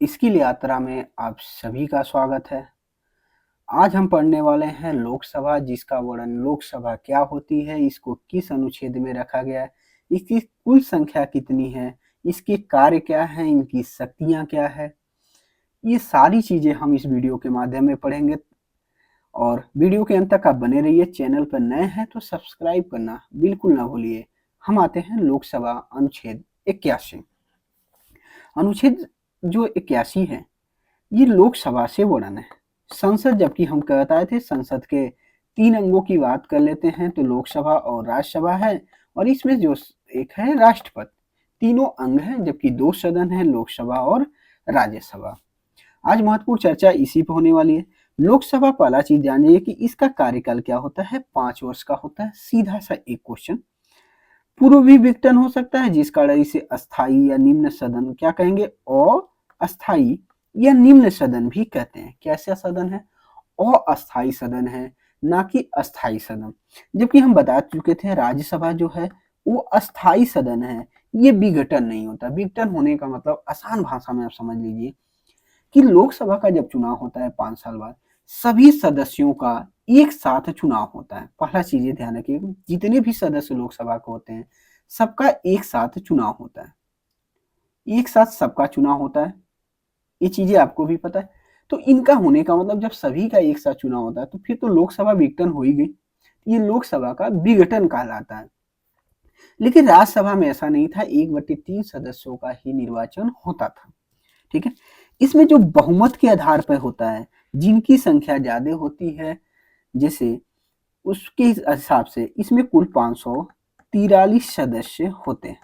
इसकी यात्रा में आप सभी का स्वागत है। आज हम पढ़ने वाले हैं लोकसभा, जिसका वर्णन लोकसभा क्या होती है, इसको किस अनुच्छेद में रखा गया है, इसकी कुल संख्या कितनी है, इसके कार्य क्या हैं, इनकी शक्तियां क्या है, ये सारी चीजें हम इस वीडियो के माध्यम में पढ़ेंगे। और वीडियो के अंत तक आप बने रहिए। चैनल पर नए हैं तो सब्सक्राइब करना बिल्कुल ना भूलिए। हम आते हैं लोकसभा अनुच्छेद 81। अनुच्छेद जो 81 है, ये लोकसभा से वर्णन है। संसद, जबकि हम बताए थे संसद के 3 अंगों की बात कर लेते हैं, तो लोकसभा और राज्यसभा है, और इसमें जो एक है राष्ट्रपति। तीनों अंग हैं, जबकि 2 सदन है, लोकसभा और राज्यसभा। आज महत्वपूर्ण चर्चा इसी पे होने वाली है। लोकसभा, पहला चीज जानिए कि इसका कार्यकाल क्या होता है, 5 वर्ष का होता है। सीधा सा एक क्वेश्चन। पूर्व भी विघटन हो सकता है, जिस कारण इसे अस्थायी या निम्न सदन क्या कहेंगे, अस्थायी या निम्न सदन भी कहते हैं। कैसा सदन है? अस्थायी सदन है, ना कि अस्थायी सदन। जबकि हम बता चुके थे राज्यसभा जो है वो अस्थायी सदन है, ये विघटन नहीं होता। विघटन होने का मतलब आसान भाषा में आप समझ लीजिए कि लोकसभा का जब चुनाव होता है 5 साल बाद, सभी सदस्यों का एक साथ चुनाव होता है। पहला चीज ये ध्यान रखिए, जितने भी सदस्य लोकसभा के होते हैं सबका एक साथ चुनाव होता है। एक साथ सबका चुनाव होता है, ये चीजें आपको भी पता है। तो इनका होने का मतलब जब सभी का एक साथ चुनाव होता है तो फिर तो लोकसभा विघटन हो ही गई। ये लोकसभा का विघटन कहलाता है। लेकिन राज्यसभा में ऐसा नहीं था, 1/3 सदस्यों का ही निर्वाचन होता था। ठीक है। इसमें जो बहुमत के आधार पर होता है, जिनकी संख्या ज्यादा होती है, जैसे उसके हिसाब से इसमें कुल 543 सदस्य होते हैं,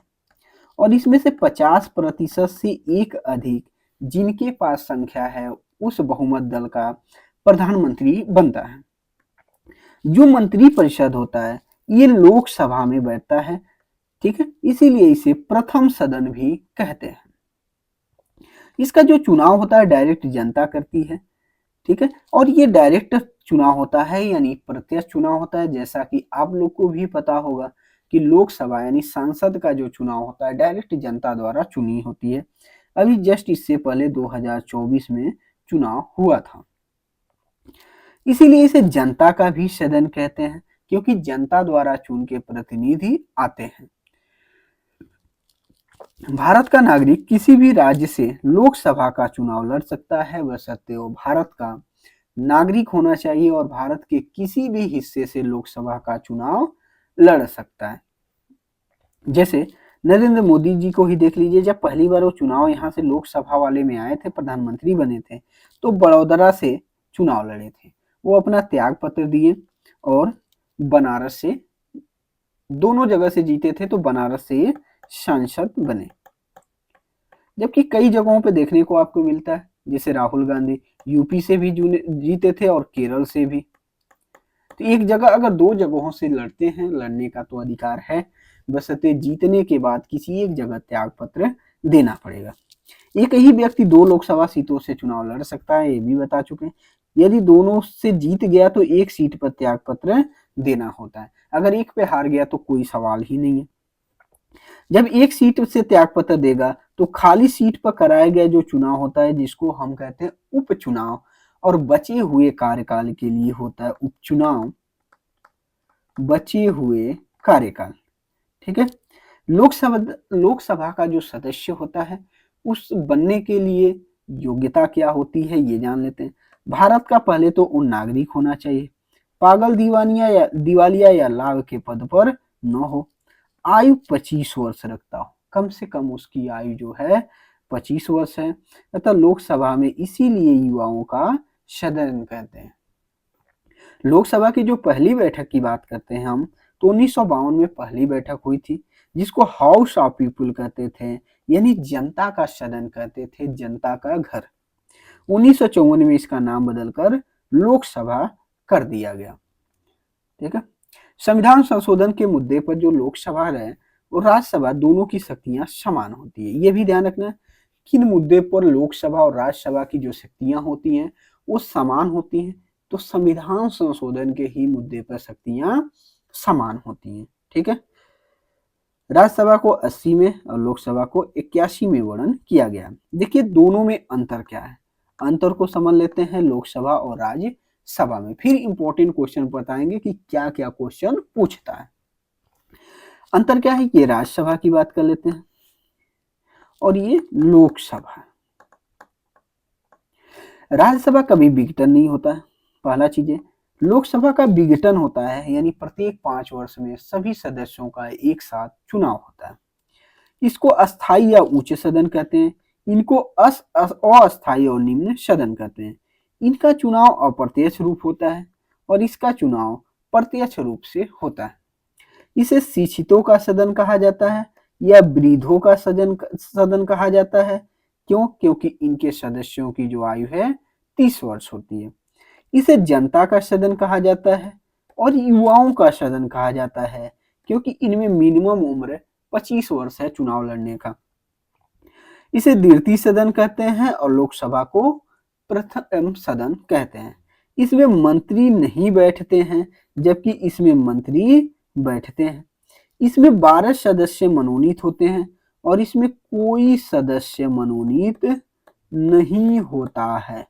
और इसमें से 50% से एक अधिक जिनके पास संख्या है, उस बहुमत दल का प्रधानमंत्री बनता है। जो मंत्री परिषद होता है ये लोकसभा में बैठता है। ठीक है, इसीलिए इसे प्रथम सदन भी कहते हैं। इसका जो चुनाव होता है डायरेक्ट जनता करती है। ठीक है, और ये डायरेक्ट चुनाव होता है, यानी प्रत्यक्ष चुनाव होता है। जैसा कि आप लोग को भी पता होगा कि लोकसभा यानी संसद का जो चुनाव होता है डायरेक्ट जनता द्वारा चुनी होती है। अभी जस्ट इससे पहले 2024 में चुनाव हुआ था। इसीलिए इसे जनता का भी सदन कहते हैं, क्योंकि जनता द्वारा चुन के प्रतिनिधि आते हैं। भारत का नागरिक किसी भी राज्य से लोकसभा का चुनाव लड़ सकता है, बशर्ते वो भारत का नागरिक होना चाहिए और भारत के किसी भी हिस्से से लोकसभा का चुनाव लड़ सकता है। जैसे नरेंद्र मोदी जी को ही देख लीजिए, जब पहली बार वो चुनाव यहाँ से लोकसभा वाले में आए थे, प्रधानमंत्री बने थे, तो बड़ौदा से चुनाव लड़े थे। वो अपना त्याग पत्र दिए और बनारस से, दोनों जगह से जीते थे, तो बनारस से सांसद बने। जबकि कई जगहों पे देखने को आपको मिलता है, जैसे राहुल गांधी यूपी से भी जीते थे और केरल से भी। तो एक जगह अगर 2 जगहों से लड़ते हैं, लड़ने का तो अधिकार है, बशर्ते जीतने के बाद किसी एक जगह त्याग पत्र देना पड़ेगा। एक ही व्यक्ति 2 लोकसभा सीटों से चुनाव लड़ सकता है, ये भी बता चुके हैं। यदि दोनों से जीत गया तो एक सीट पर त्याग पत्र देना होता है। अगर एक पे हार गया तो कोई सवाल ही नहीं है। जब एक सीट से त्याग पत्र देगा तो खाली सीट पर कराया गया जो चुनाव होता है, जिसको हम कहते हैं उपचुनाव, और बचे हुए कार्यकाल के लिए होता है उपचुनाव, बचे हुए कार्यकाल। ठीक है। लोकसभा का जो सदस्य होता है, उस बनने के लिए योग्यता क्या होती है ये जान लेते हैं। भारत का पहले तो वो नागरिक होना चाहिए, पागल दिवालिया या लाभ के पद पर न हो, आयु 25 वर्ष रखता हो, कम से कम उसकी आयु जो है 25 वर्ष है, तथा लोकसभा में इसीलिए युवाओं का सदन कहते हैं। लोकसभा की जो पहली बैठक की बात करते हैं हम, तो 1952 में पहली बैठक हुई थी, जिसको हाउस ऑफ पीपुल कहते थे, यानी जनता का सदन कहते थे, जनता का घर। 1954 में इसका नाम बदलकर लोकसभा कर दिया गया। ठीक है। संविधान संशोधन के मुद्दे पर जो लोकसभा है और राज्यसभा दोनों की शक्तियां समान होती है। ये भी ध्यान रखना, किन मुद्दे पर लोकसभा और राज्यसभा की जो शक्तियां होती हैं वो समान होती हैं, तो संविधान संशोधन के ही मुद्दे पर शक्तियां समान होती हैं। ठीक है। राज्यसभा को 80 में और लोकसभा को 81 में वर्णन किया गया। देखिए दोनों में अंतर क्या है, अंतर को समझ लेते हैं लोकसभा और राज्यसभा में, फिर इंपॉर्टेंट क्वेश्चन बताएंगे कि क्या क्या क्वेश्चन पूछता है। अंतर क्या है, ये राज्यसभा की बात कर लेते हैं और ये लोकसभा। राज्यसभा कभी विघटन नहीं होता है, पहला चीज है। लोकसभा का विघटन होता है, यानी प्रत्येक 5 वर्ष में सभी सदस्यों का एक साथ चुनाव होता है। इसको अस्थायी या उच्च सदन कहते हैं, इनको अस्थायी और निम्न सदन कहते हैं। इनका चुनाव अप्रत्यक्ष रूप होता है और इसका चुनाव प्रत्यक्ष रूप से होता है। इसे शिक्षितों का सदन कहा जाता है या वृद्धों का सदन कहा जाता है। क्यों? क्योंकि इनके सदस्यों की जो आयु है 30 वर्ष होती है। इसे जनता का सदन कहा जाता है और युवाओं का सदन कहा जाता है, क्योंकि इनमें मिनिमम उम्र 25 वर्ष है चुनाव लड़ने का। इसे द्वितीय सदन कहते हैं और लोकसभा को प्रथम सदन कहते हैं। इसमें मंत्री नहीं बैठते हैं, जबकि इसमें मंत्री बैठते हैं। इसमें 12 सदस्य मनोनीत होते हैं और इसमें कोई सदस्य मनोनीत नहीं होता है।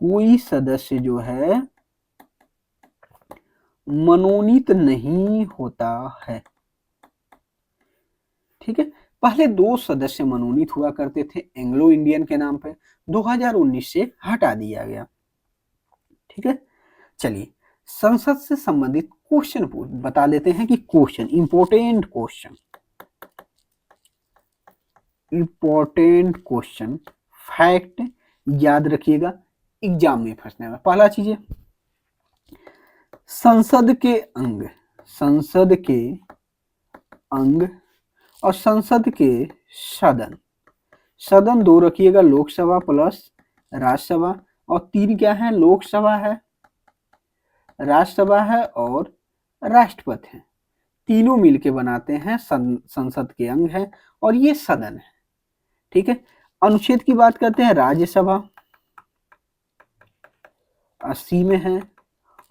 कोई सदस्य जो है मनोनीत नहीं होता है। ठीक है, पहले 2 सदस्य मनोनीत हुआ करते थे एंग्लो इंडियन के नाम पे, 2019 से हटा दिया गया। ठीक है, चलिए संसद से संबंधित क्वेश्चन बता देते हैं कि क्वेश्चन इंपॉर्टेंट क्वेश्चन फैक्ट याद रखिएगा एग्जाम में फंसने में। पहला चीज है संसद के अंग और संसद के सदन 2 रखिएगा, लोकसभा प्लस राज्यसभा, और 3 क्या है, लोकसभा है, राज्यसभा है और राष्ट्रपति है। तीनों मिलके बनाते हैं संसद के अंग है और ये सदन है। ठीक है, अनुच्छेद की बात करते हैं, राज्यसभा 80 में है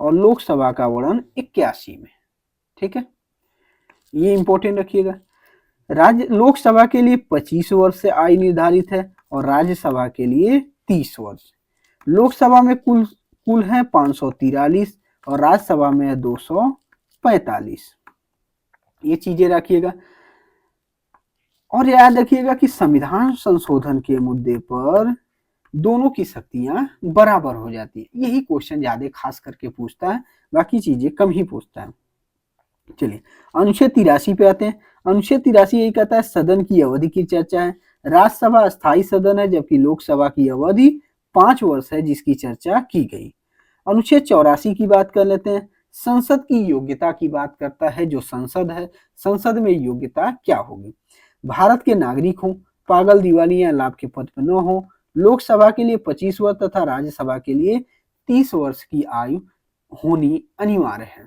और लोकसभा का वर्णन 81 में। ठीक है, ये इंपॉर्टेंट रखिएगा। लोकसभा के लिए 25 वर्ष से आयु निर्धारित है और राज्यसभा के लिए 30 वर्ष। लोकसभा में कुल है 543 और राज्यसभा में है 245। ये चीजें रखिएगा और याद रखिएगा कि संविधान संशोधन के मुद्दे पर दोनों की शक्तियां बराबर हो जाती है। यही क्वेश्चन ज्यादा खास करके पूछता है, बाकी चीजें कम ही पूछता है। चलिए अनुच्छेद 83 पे आते हैं। अनुच्छेद 83 यही कहता है सदन की अवधि की चर्चा है। राज्यसभा अस्थायी सदन है, जबकि लोकसभा की अवधि 5 वर्ष है जिसकी चर्चा की गई। अनुच्छेद 84 की बात कर लेते हैं। संसद की योग्यता की बात करता है, जो संसद है, संसद में योग्यता क्या होगी। भारत के नागरिक हो, पागल, दीवानी या लाभ के पद पर न हो। लोकसभा के लिए 25 वर्ष तथा राज्यसभा के लिए 30 वर्ष की आयु होनी अनिवार्य है।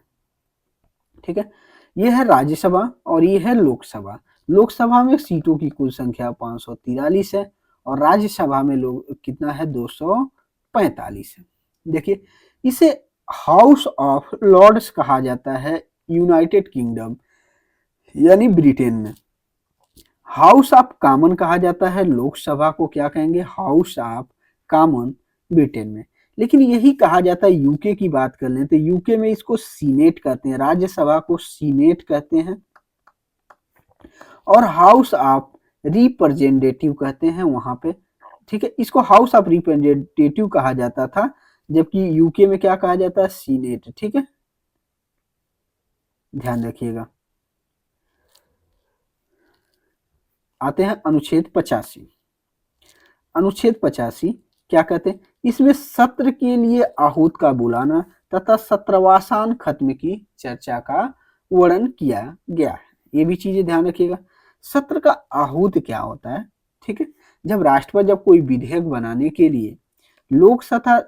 ठीक है, यह है राज्यसभा और यह है लोकसभा। लोकसभा में सीटों की कुल संख्या 543 है और राज्यसभा में लोग कितना है, 245 है। देखिए इसे हाउस ऑफ लॉर्ड्स कहा जाता है यूनाइटेड किंगडम यानी ब्रिटेन में। हाउस ऑफ कॉमन कहा जाता है लोकसभा को, क्या कहेंगे, हाउस ऑफ कॉमन ब्रिटेन में। लेकिन यही कहा जाता है, यूके की बात कर लें तो यूके में इसको सीनेट कहते हैं, राज्यसभा को सीनेट कहते हैं और हाउस ऑफ रिप्रेजेंटेटिव कहते हैं वहां पे। ठीक है, इसको हाउस ऑफ रिप्रेजेंटेटिव कहा जाता था, जबकि यूके में क्या कहा जाता है, सीनेट। ठीक है, ध्यान रखिएगा। आते हैं अनुच्छेद 85। अनुच्छेद 85 क्या कहते हैं, इसमें सत्र के लिए आहूत का बुलाना तथा सत्रवासान खत्म की चर्चा का वर्णन किया गया है। ये भी चीजें ध्यान रखिएगा। सत्र का आहूत क्या होता है, ठीक है, जब राष्ट्रपति जब कोई विधेयक बनाने के लिए लोकसभा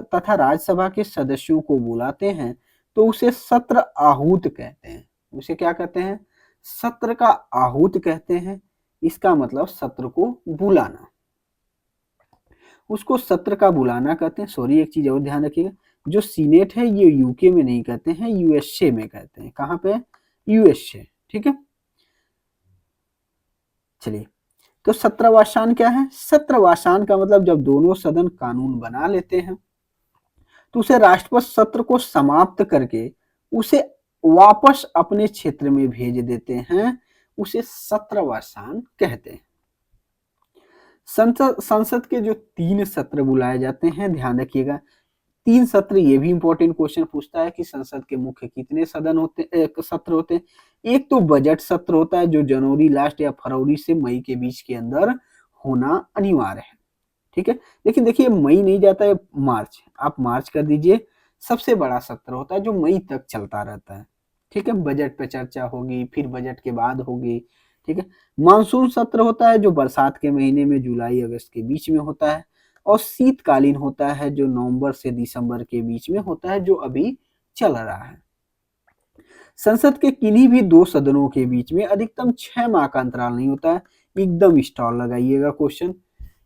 तथा राज्यसभा के सदस्यों को बुलाते हैं तो उसे सत्र आहूत कहते हैं। उसे क्या कहते हैं, सत्र का आहूत कहते हैं। इसका मतलब सत्र को बुलाना, उसको सत्र का बुलाना कहते हैं। सॉरी, एक चीज और ध्यान रखिएगा, जो सीनेट है ये यूके में नहीं कहते हैं, यूएसए में कहते हैं। कहाँ पे, यूएसए। ठीक है, चलिए, तो सत्रवासान क्या है? सत्रवासान का मतलब जब दोनों सदन कानून बना लेते हैं तो उसे राष्ट्रपति सत्र को समाप्त करके उसे वापस अपने क्षेत्र में भेज देते हैं, उसे सत्रवासान कहते हैं। संसद के जो 3 सत्र बुलाए जाते हैं, ध्यान रखिएगा 3 सत्र, ये भी इंपॉर्टेंट क्वेश्चन पूछता है कि संसद के मुख्य कितने सत्र होते हैं। एक तो बजट सत्र होता है जो जनवरी लास्ट या फरवरी से मई के बीच के अंदर होना अनिवार्य है, ठीक है। लेकिन देखिए मई नहीं जाता है, मार्च, आप मार्च कर दीजिए। सबसे बड़ा सत्र होता है जो मई तक चलता रहता है, ठीक है। बजट पे चर्चा होगी, फिर बजट के बाद होगी, ठीक है। मानसून सत्र होता है जो बरसात के महीने में जुलाई अगस्त के बीच में होता है, और शीतकालीन होता है जो नवंबर से दिसंबर के बीच में होता है, जो अभी चल रहा है। संसद के किन्हीं भी 2 सदनों के बीच में अधिकतम 6 माह का अंतराल नहीं होता है। एकदम स्टॉल लगाइएगा क्वेश्चन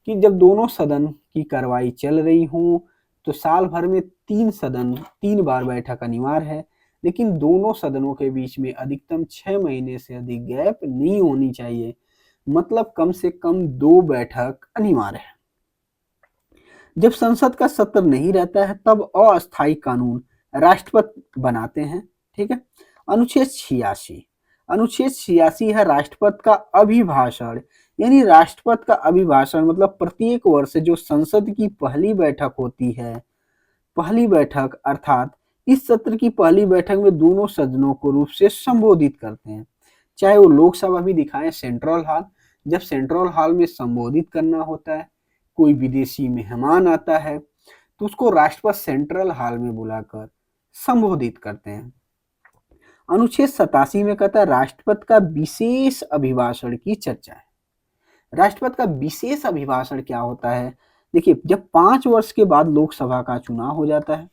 कि जब दोनों सदन की कार्रवाई चल रही हो तो साल भर में 3 बार बैठक अनिवार्य है, लेकिन दोनों सदनों के बीच में अधिकतम 6 महीने से अधिक गैप नहीं होनी चाहिए, मतलब कम से कम 2 बैठक अनिवार्य है। जब संसद का सत्र नहीं रहता है तब अस्थायी कानून राष्ट्रपति बनाते हैं, ठीक है। अनुच्छेद 86, अनुच्छेद 86 है राष्ट्रपति का अभिभाषण, यानी राष्ट्रपति का अभिभाषण मतलब प्रत्येक वर्ष जो संसद की पहली बैठक होती है, पहली बैठक अर्थात इस सत्र की पहली बैठक में दोनों सदनों को रूप से संबोधित करते हैं, चाहे वो लोकसभा भी दिखाएं सेंट्रल हॉल। जब सेंट्रल हॉल में संबोधित करना होता है, कोई विदेशी मेहमान आता है तो उसको राष्ट्रपति सेंट्रल हॉल में बुलाकर संबोधित करते हैं। अनुच्छेद 87 में कहता है राष्ट्रपति का विशेष अभिभाषण की चर्चा है। राष्ट्रपति का विशेष अभिभाषण क्या होता है? देखिए, जब 5 वर्ष के बाद लोकसभा का चुनाव हो जाता है,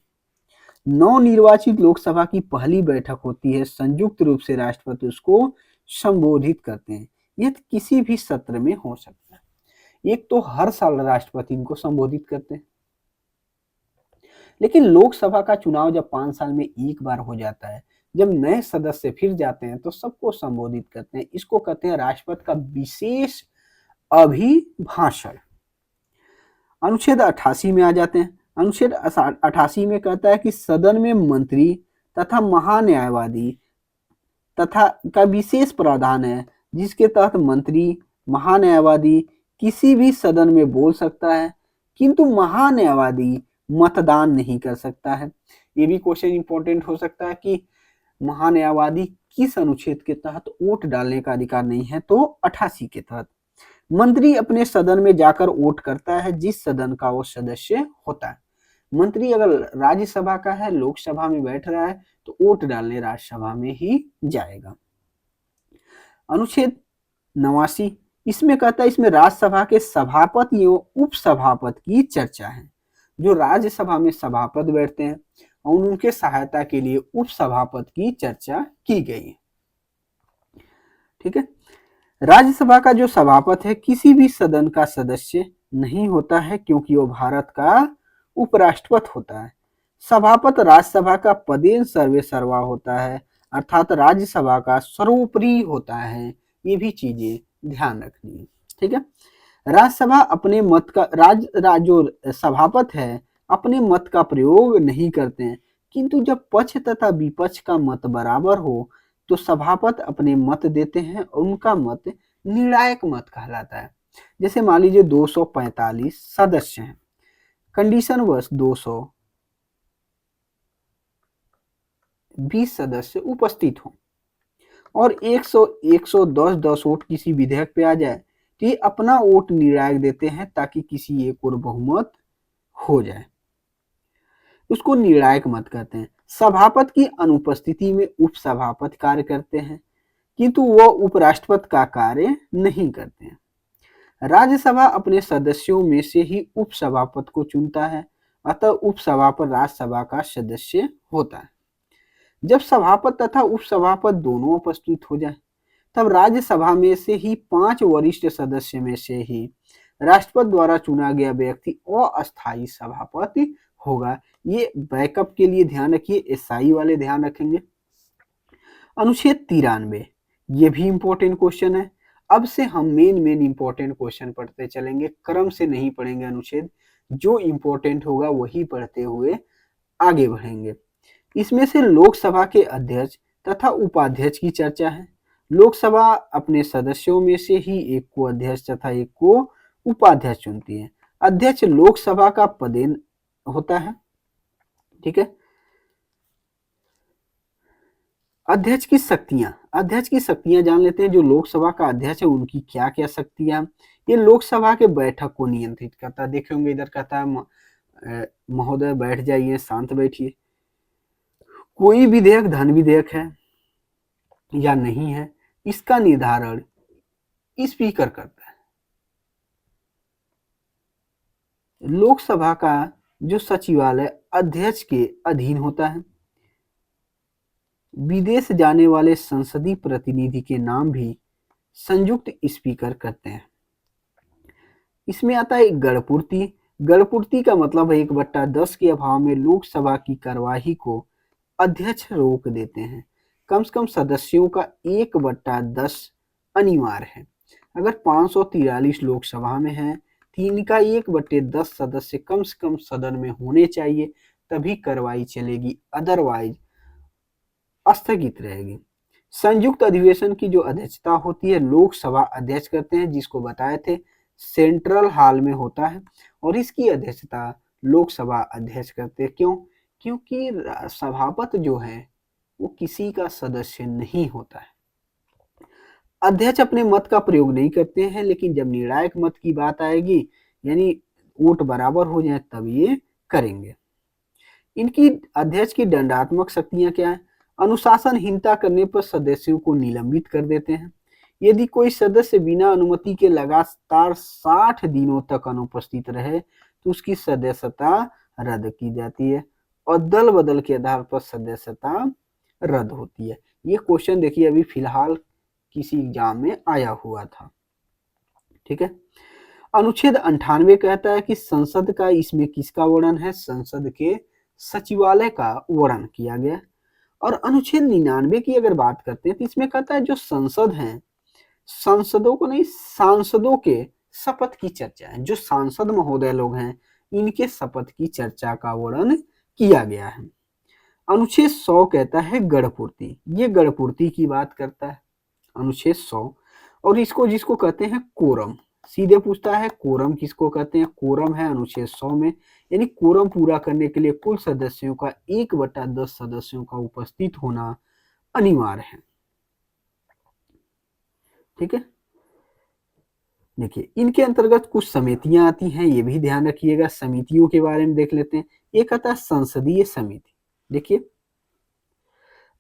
नवनिर्वाचित लोकसभा की पहली बैठक होती है, संयुक्त रूप से राष्ट्रपति उसको संबोधित करते हैं। यह किसी भी सत्र में हो सकता है। एक तो हर साल राष्ट्रपति इनको संबोधित करते हैं, लेकिन लोकसभा का चुनाव जब 5 साल में एक बार हो जाता है, जब नए सदस्य फिर जाते हैं तो सबको संबोधित करते हैं। इसको कहते हैं राष्ट्रपति का विशेष अभिभाषण। अनुच्छेद 88 में आ जाते हैं। अनुच्छेद 88 में कहता है कि सदन में मंत्री तथा महान्यायवादी तथा का विशेष प्रावधान है, जिसके तहत मंत्री महान्यायवादी किसी भी सदन में बोल सकता है, किंतु महान्यायवादी मतदान नहीं कर सकता है। ये भी क्वेश्चन इंपॉर्टेंट हो सकता है कि महान्यायवादी किस अनुच्छेद के तहत वोट डालने का अधिकार नहीं है, तो 88 के तहत। मंत्री अपने सदन में जाकर वोट करता है जिस सदन का वो सदस्य होता है। मंत्री अगर राज्यसभा का है, लोकसभा में बैठ रहा है, तो वोट डालने राज्यसभा में ही जाएगा। अनुच्छेद 89 इसमें कहता है, इसमें राज्यसभा के सभापति एवं उपसभापति की चर्चा है। जो राज्यसभा में सभापति बैठते हैं और उनके सहायता के लिए उपसभापति की चर्चा की गई है, ठीक है। राज्यसभा का जो सभापति है किसी भी सदन का सदस्य नहीं होता है, क्योंकि वो भारत का उपराष्ट्रपति होता है। सभापति राज्यसभा का पदेन सर्वे सर्वा होता है, अर्थात राज्यसभा का सर्वोपरि होता है। ये भी चीजें ध्यान रखनी है, ठीक है। राज्यसभा अपने मत का जो सभापति है अपने मत का प्रयोग नहीं करते हैं, किंतु जब पक्ष तथा विपक्ष का मत बराबर हो तो सभापति अपने मत देते हैं और उनका मत निर्णायक मत कहलाता है। जैसे मान लीजिए 245 सदस्य हैं, कंडीशन वश 220 सदस्य उपस्थित हों और 110 वोट किसी विधेयक पे आ जाए तो ये अपना वोट निर्णायक देते हैं ताकि किसी एक और बहुमत हो जाए, उसको निर्णायक मत कहते हैं। सभापति की अनुपस्थिति में उपसभापति कार्य करते हैं, किंतु वह उपराष्ट्रपति का कार्य नहीं करते हैं। राज्यसभा अपने सदस्यों में से ही उपसभापति को चुनता है, अतः उपसभापति राज्यसभा का सदस्य होता है। जब सभापति तथा उपसभापति दोनों उपस्थित हो जाए तब राज्यसभा में से ही 5 वरिष्ठ सदस्य में से ही राष्ट्रपति द्वारा चुना गया व्यक्ति अस्थायी सभापति होगा। ये बैकअप के लिए ध्यान रखिए, एसआई वाले ध्यान रखेंगे। अनुच्छेद 93 ये भी इंपॉर्टेंट क्वेश्चन है। अब से हम मेन इंपॉर्टेंट क्वेश्चन पढ़ते चलेंगे, क्रम से नहीं पढ़ेंगे अनुच्छेद, जो इंपॉर्टेंट होगा वही पढ़ते हुए आगे बढ़ेंगे। इसमें से लोकसभा के अध्यक्ष तथा उपाध्यक्ष की चर्चा है। लोकसभा अपने सदस्यों में से ही एक को अध्यक्ष तथा एक को उपाध्यक्ष चुनती है। अध्यक्ष लोकसभा का पदेन होता है, ठीक है। अध्यक्ष की शक्तियां जान लेते हैं। जो लोकसभा का अध्यक्ष है उनकी क्या क्या शक्तियां। ये लोकसभा के बैठक को नियंत्रित करता है। देखे होंगे इधर कहता है महोदय बैठ जाइए, शांत बैठिए। कोई विधेयक धन विधेयक है या नहीं है, इसका निर्धारण स्पीकर करता है। लोकसभा का जो सचिवालय अध्यक्ष के अधीन होता है। विदेश जाने वाले संसदीय प्रतिनिधि के नाम भी संयुक्त स्पीकर करते हैं। इसमें आता है गणपूर्ति। गणपूर्ति का मतलब है 1/10 के अभाव में लोकसभा की कार्यवाही को अध्यक्ष रोक देते हैं। कम से कम सदस्यों का 1/10 अनिवार्य है। अगर 543 लोकसभा में है तो इनका 1/10 सदस्य कम से कम सदन में होने चाहिए, तभी कार्यवाही चलेगी, अदरवाइज स्थगित रहेगी। संयुक्त अधिवेशन की जो अध्यक्षता होती है लोकसभा अध्यक्ष करते हैं, जिसको बताए थे सेंट्रल हॉल में होता है, और इसकी अध्यक्षता लोकसभा अध्यक्ष करते हैं। क्यों? क्योंकि सभापति जो है वो किसी का सदस्य नहीं होता है। अध्यक्ष अपने मत का प्रयोग नहीं करते हैं, लेकिन जब निर्णायक मत की बात आएगी, यानी वोट बराबर हो जाए, तब ये करेंगे। इनकी अध्यक्ष की दंडात्मक शक्तियां क्या है? अनुशासनहीनता करने पर सदस्यों को निलंबित कर देते हैं। यदि कोई सदस्य बिना अनुमति के लगातार 60 दिनों तक अनुपस्थित रहे तो उसकी सदस्यता रद्द की जाती है, और दल बदल के आधार पर सदस्यता रद्द होती है। ये क्वेश्चन देखिए अभी फिलहाल किसी एग्जाम में आया हुआ था, ठीक है। अनुच्छेद 98 कहता है कि संसद का, इसमें किसका वर्णन है? संसद के सचिवालय का वर्णन किया गया। और अनुच्छेद 99 की अगर बात करते हैं तो इसमें कहता है जो संसद है, संसदों को नहीं, सांसदों के शपथ की चर्चा है। जो सांसद महोदय लोग हैं इनके शपथ की चर्चा का वर्णन किया गया है। अनुच्छेद 100 कहता है गणपूर्ति। ये गणपूर्ति की बात करता है अनुच्छेद 100, और इसको जिसको कहते हैं कोरम, सीधे पूछता है कोरम किसको कहते हैं? कोरम है अनुच्छेद 100 में, यानी कोरम पूरा करने के लिए कुल सदस्यों का 1/10 सदस्यों का उपस्थित होना अनिवार्य है, ठीक है। देखिए इनके अंतर्गत कुछ समितियां आती हैं, ये भी ध्यान रखिएगा। समितियों के बारे में देख लेते हैं। एक आता है संसदीय समिति। देखिए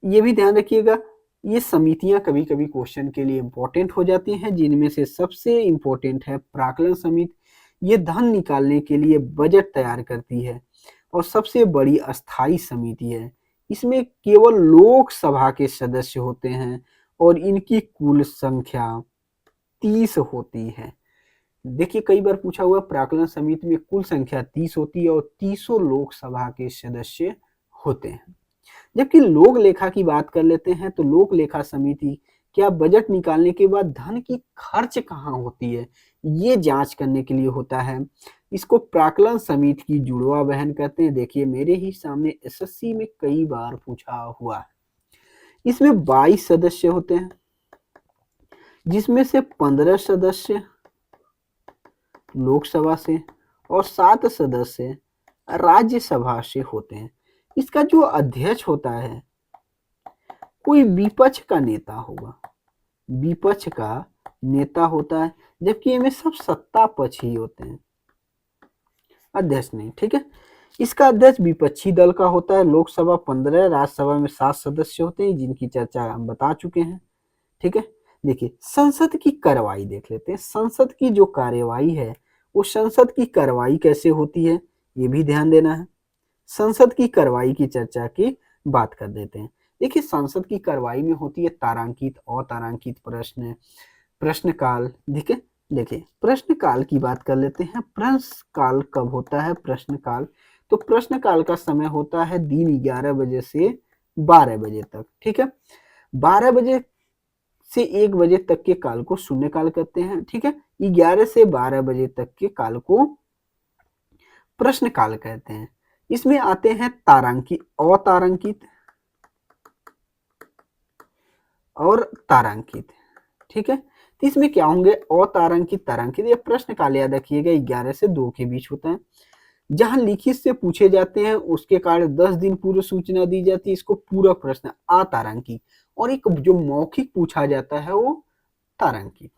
ये भी ध्यान रखिएगा, ये समितियां कभी कभी क्वेश्चन के लिए इंपॉर्टेंट हो जाती हैं, जिनमें से सबसे इंपॉर्टेंट है प्राक्कलन समिति। ये धन निकालने के लिए बजट तैयार करती है और सबसे बड़ी अस्थाई समिति है। इसमें केवल लोकसभा के सदस्य होते हैं और इनकी कुल संख्या 30 होती है। देखिए कई बार पूछा हुआ प्राक्कलन समिति में कुल संख्या 30 होती है और 30 लोकसभा के सदस्य होते हैं। जबकि लोक लेखा की बात कर लेते हैं तो लोक लेखा समिति क्या बजट निकालने के बाद धन की खर्च कहाँ होती है ये जांच करने के लिए होता है। इसको प्राक्कलन समिति की जुड़वा बहन कहते हैं। देखिए मेरे ही सामने एसएससी में कई बार पूछा हुआ है। इसमें 22 सदस्य होते हैं, जिसमें से 15 सदस्य लोकसभा से और 7 सदस्य राज्यसभा से होते हैं। इसका जो अध्यक्ष होता है कोई विपक्ष का नेता होगा, विपक्ष का नेता होता है, जबकि इनमें सब सत्ता पक्ष ही होते हैं, अध्यक्ष नहीं, ठीक है। इसका अध्यक्ष विपक्षी दल का होता है। लोकसभा 15, राज्यसभा में 7 सदस्य होते हैं, जिनकी चर्चा हम बता चुके हैं, ठीक है। देखिए संसद की कार्यवाही देख लेते हैं। संसद की जो कार्यवाही है वो संसद की कार्यवाही कैसे होती है ये भी ध्यान देना है। संसद की कार्यवाही की चर्चा की बात कर देते हैं। देखिए संसद की कार्यवाही में होती है तारांकित, अतारांकित प्रश्न, प्रश्नकाल, ठीक है। देखिए प्रश्नकाल की बात कर लेते हैं। प्रश्नकाल कब होता है? प्रश्नकाल तो प्रश्नकाल का समय होता है दिन 11 बजे से 12 बजे तक, ठीक है। 12 बजे से 1 बजे तक के काल को शून्यकाल कहते हैं, ठीक है। 11 से 12 बजे तक के काल को प्रश्नकाल कहते हैं। इसमें आते हैं तारांकित, अतारांकित और तारांकित, ठीक है। तो इसमें क्या होंगे, अतारांकित, तारांकित। ये प्रश्नकाल याद रखिएगा 11 से 2 के बीच होता है। जहां लिखित से पूछे जाते हैं उसके कारण 10 दिन पूर्व सूचना दी जाती है, इसको पूरा प्रश्न अतारांकित। और एक जो मौखिक पूछा जाता है वो तारांकित।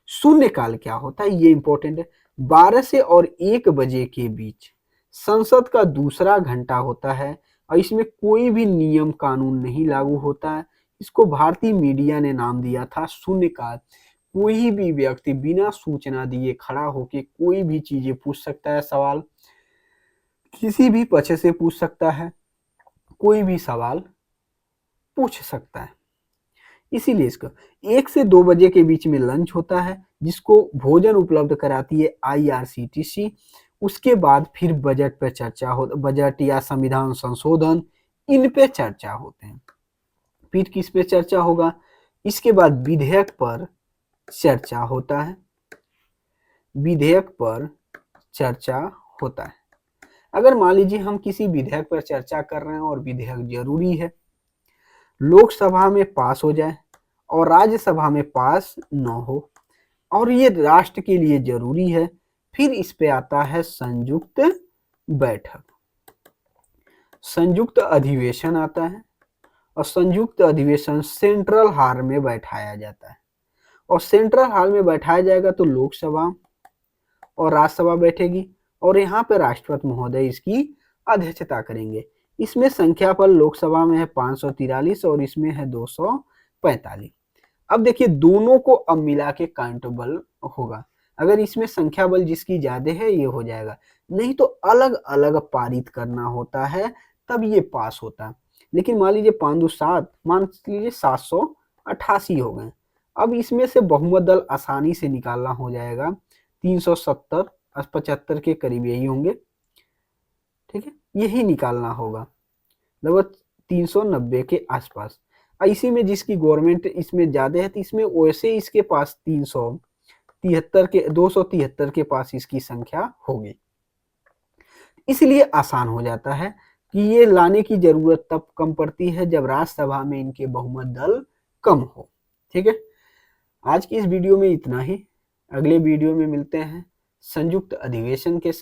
शून्यकाल क्या होता है ये इंपॉर्टेंट है। 12 से और 1 बजे के बीच संसद का दूसरा घंटा होता है और इसमें कोई भी नियम कानून नहीं लागू होता है। इसको भारतीय मीडिया ने नाम दिया था शून्यकाल। कोई भी व्यक्ति बिना सूचना दिए खड़ा होकर कोई भी चीजें पूछ सकता है, सवाल किसी भी पक्ष से पूछ सकता है, कोई भी सवाल पूछ सकता है। इसीलिए इसका 1 से 2 बजे के बीच में लंच होता है जिसको भोजन उपलब्ध कराती है IRCTC। उसके बाद फिर बजट पर चर्चा हो, बजट या संविधान संशोधन इन पे चर्चा होते हैं। फिर किस पे चर्चा होगा, इसके बाद विधेयक पर चर्चा होता है, विधेयक पर चर्चा होता है। अगर मान लीजिए हम किसी विधेयक पर चर्चा कर रहे हैं और विधेयक जरूरी है, लोकसभा में पास हो जाए और राज्यसभा में पास न हो और ये राष्ट्र के लिए जरूरी है, फिर इस पे आता है संयुक्त बैठक, संयुक्त अधिवेशन आता है। और संयुक्त अधिवेशन सेंट्रल हॉल में बैठाया जाता है और सेंट्रल हॉल में बैठाया जाएगा तो लोकसभा और राज्यसभा बैठेगी और यहाँ पे राष्ट्रपति महोदय इसकी अध्यक्षता करेंगे। इसमें संख्या पर लोकसभा में है 543 और इसमें है 245। अब देखिए दोनों को अब मिला के काउंटेबल होगा। अगर इसमें संख्या बल जिसकी ज्यादा है ये हो जाएगा, नहीं तो अलग अलग पारित करना होता है तब ये पास होता है। लेकिन मान लीजिए 5 2 7, मान लीजिए 788 हो गए। अब इसमें से बहुमत दल आसानी से निकालना हो जाएगा, 370 75 के करीब यही होंगे, ठीक है, यही निकालना होगा लगभग 390 के आसपास। इसी में जिसकी गवर्नमेंट इसमें ज्यादा है तो इसमें वैसे इसके पास 273 के पास इसकी संख्या होगी, इसलिए आसान हो जाता है कि ये लाने की जरूरत तब कम पड़ती है जब राज्यसभा में इनके बहुमत दल कम हो। ठीक है, आज की इस वीडियो में इतना ही। अगले वीडियो में मिलते हैं संयुक्त अधिवेशन के साथ।